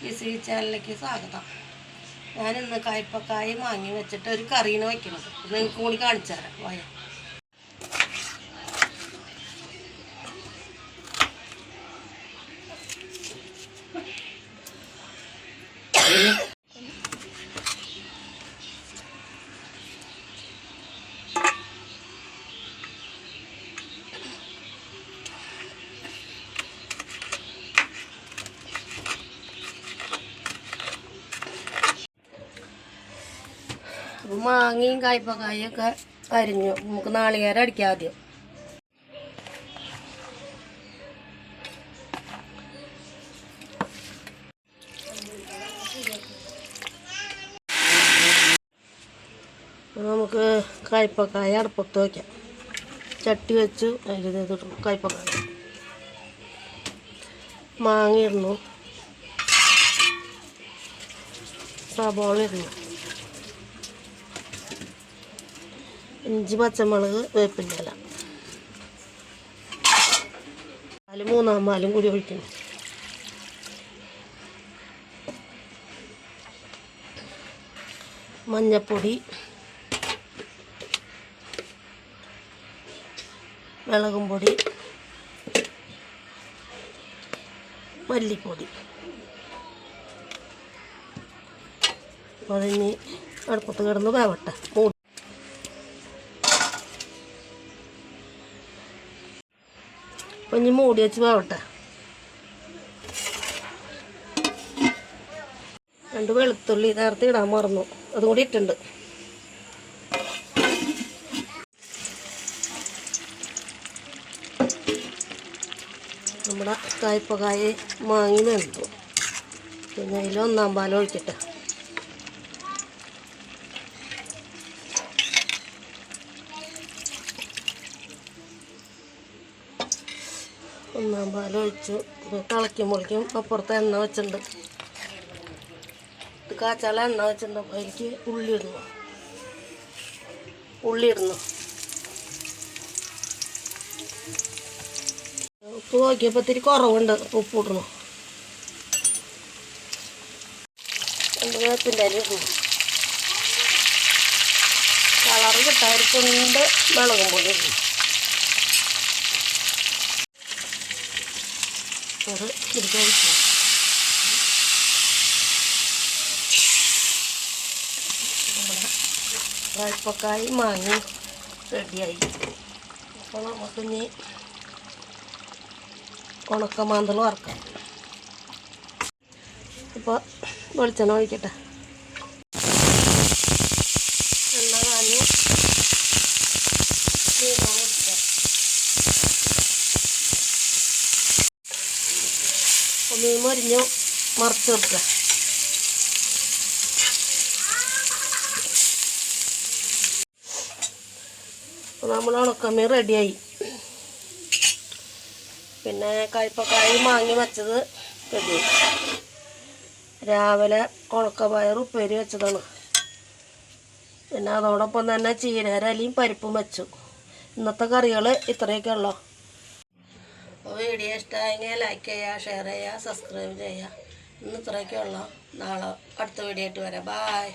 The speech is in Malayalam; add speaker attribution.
Speaker 1: ഈസി ചാനലിലേക്ക് സ്വാഗതം. ഞാനിന്ന് കയ്പക്കായ മാങ്ങി വെച്ചിട്ട് ഒരു കറീനെ വയ്ക്കുന്നത് നിങ്ങൾക്ക് കൂടി കാണിച്ചു തരാം. പോയ മാങ്ങയും കയ്പക്കായൊക്കെ അരിഞ്ഞു. നമുക്ക് നാളികേരം അടിക്കാം ആദ്യം. നമുക്ക് കയ്പക്കായ അടുപ്പത്ത് വയ്ക്കാം. ചട്ടി വെച്ച് അതിൽ കയ്പക്കായ മാങ്ങ ഇടുന്നു, സവാള ഇടുന്നു, ഇഞ്ചി, പച്ചമുളക്, വേപ്പിൻ്റെ ഇല, പാലും മൂന്നാം പാലും കൂടി ഒഴിക്കുന്നു. മഞ്ഞപ്പൊടി, മുളകും പൊടി, മല്ലിപ്പൊടി. അതിന് അടുപ്പത്ത് കിടന്ന് വേവട്ടെ. ഇനി മൂടി വെച്ച് വേവട്ടെ. 2 വെളുത്തുള്ളി നേരത്തെ ഇടാൻ മറന്നു, അതും കൂടി ഇട്ടുണ്ട്. നമ്മുടെ കയ്പക്കായ മാങ്ങി വെന്തു. പിന്നെ അതിൽ ഒന്നാം പാൽ ഒഴിക്കട്ടെ. ഒന്നാം പാൽ ഒഴിച്ചു. തിളയ്ക്കുമ്പോഴേക്കും അപ്പുറത്ത് എണ്ണ വെച്ചിട്ടുണ്ട്. ഇത് കാച്ചാല എണ്ണ വെച്ചിട്ടുണ്ട്. അപ്പോൾ അതിലേക്ക് ഉള്ളി ഇടുന്നു. ഉപ്പ് നോക്കിയപ്പോൾ ഇത്തിരി കുറവുണ്ട്, ഉപ്പ് ഇടണം. 2 വേപ്പിൻ്റെ ഇല ഇടണം. കളറ് കിട്ടാതിരിക്കൊണ്ട് മുളകും പൊടി ഇടണം. അത് തിരിച്ചഴിക്കണം. നമ്മുടെ കയ്പക്കായ മാങ്ങി റെഡിയായി. അപ്പോൾ നമുക്കിനി ഉണക്കമാന്തൾ വറക്കാം. ഇപ്പോൾ വെളിച്ചെണ്ണ ഒഴിക്കട്ടെ. എണ്ണ കാഞ്ഞു. മീൻ മൊരിഞ്ഞു മറച്ച് വെക്കുക. നമ്മൾ ഉണക്കമീൻ റെഡിയായി. പിന്നെ കയ്പക്കായ മാങ്ങി വെച്ചത് റെഡിയായി. രാവിലെ ഉണക്കപ്പയർ ഉപ്പേരി വെച്ചതാണ്. പിന്നെ അതോടൊപ്പം തന്നെ ചീരരലിയും പരിപ്പും വെച്ചു. ഇന്നത്തെ കറികൾ ഇത്രയൊക്കെ ഉള്ളൂ. അപ്പോൾ വീഡിയോ ഇഷ്ടമായെങ്കിൽ ലൈക്ക് ചെയ്യുക, ഷെയർ ചെയ്യുക, സബ്സ്ക്രൈബ് ചെയ്യുക. ഇന്ന് ഇത്രയൊക്കെ ഉള്ളൂ. നാളെ അടുത്ത വീഡിയോ ആയിട്ട് വരാം. ബായ്.